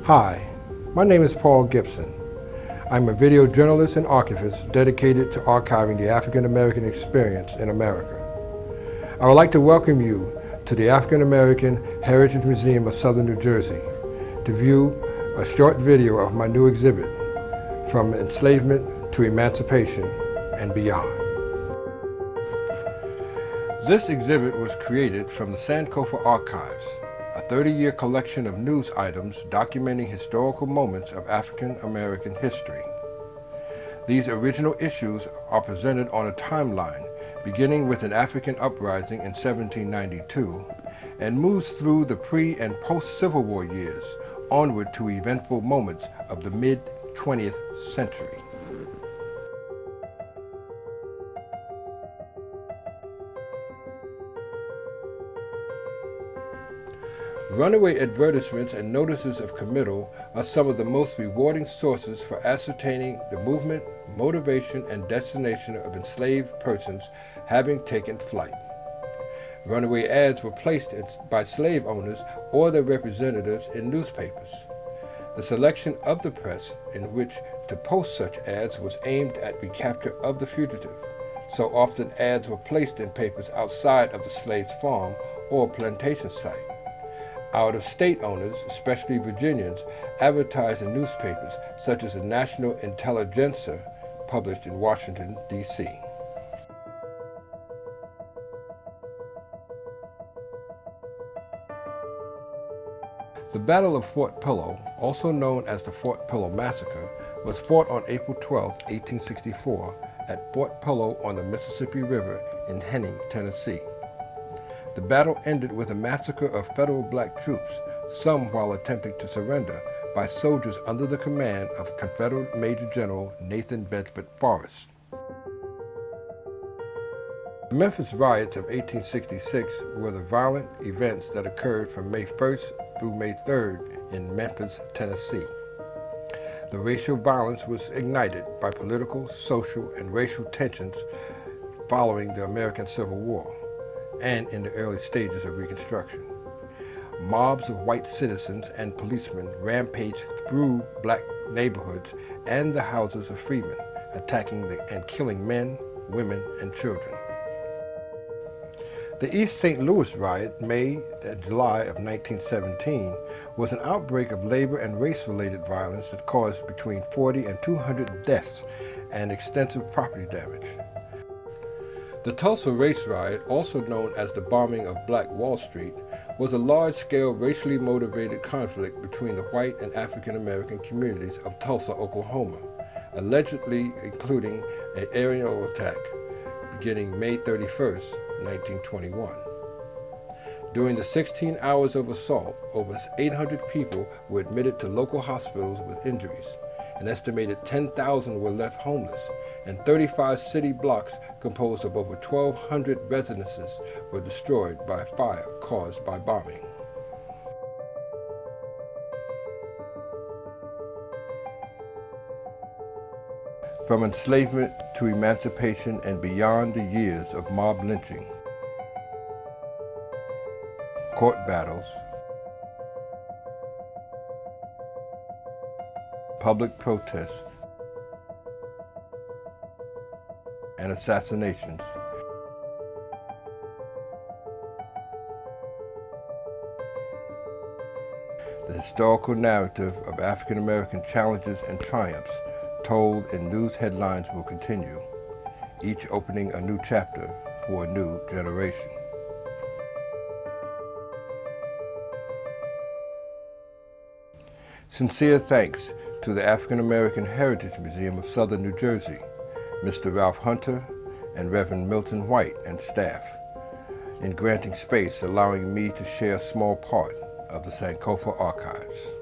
Hi, my name is Paul Gibson. I'm a video journalist and archivist dedicated to archiving the African American experience in America. I would like to welcome you to the African American Heritage Museum of Southern New Jersey to view a short video of my new exhibit, From Enslavement to Emancipation and Beyond. This exhibit was created from the SANKOFA Archives, a 30-year collection of news items documenting historical moments of African American history. These original issues are presented on a timeline beginning with an African uprising in 1792 and moves through the pre- and post-Civil War years onward to eventful moments of the mid-20th century. Runaway advertisements and notices of committal are some of the most rewarding sources for ascertaining the movement, motivation, and destination of enslaved persons having taken flight. Runaway ads were placed by slave owners or their representatives in newspapers. The selection of the press in which to post such ads was aimed at recapture of the fugitive. So often ads were placed in papers outside of the slave's farm or plantation site. Out-of-state owners, especially Virginians, advertised in newspapers such as the National Intelligencer, published in Washington, D.C. The Battle of Fort Pillow, also known as the Fort Pillow Massacre, was fought on April 12, 1864, at Fort Pillow on the Mississippi River in Henning, Tennessee. The battle ended with a massacre of federal black troops, some while attempting to surrender, by soldiers under the command of Confederate Major General Nathan Bedford Forrest. The Memphis riots of 1866 were the violent events that occurred from May 1st through May 3rd in Memphis, Tennessee. The racial violence was ignited by political, social, and racial tensions following the American Civil War and in the early stages of Reconstruction. Mobs of white citizens and policemen rampaged through black neighborhoods and the houses of freedmen, attacking and killing men, women, and children. The East St. Louis riot, May and July of 1917, was an outbreak of labor and race-related violence that caused between 40 and 200 deaths and extensive property damage. The Tulsa Race Riot, also known as the bombing of Black Wall Street, was a large-scale racially motivated conflict between the white and African American communities of Tulsa, Oklahoma, allegedly including an aerial attack beginning May 31st, 1921. During the 16 hours of assault, over 800 people were admitted to local hospitals with injuries. An estimated 10,000 were left homeless, and 35 city blocks composed of over 1,200 residences were destroyed by fire caused by bombing. From enslavement to emancipation and beyond the years of mob lynching, court battles, public protests, and assassinations, the historical narrative of African American challenges and triumphs told in news headlines will continue, each opening a new chapter for a new generation. Sincere thanks to the African American Heritage Museum of Southern New Jersey, Mr. Ralph Hunter and Reverend Milton White and staff, in granting space allowing me to share a small part of the SANKOFA Archives.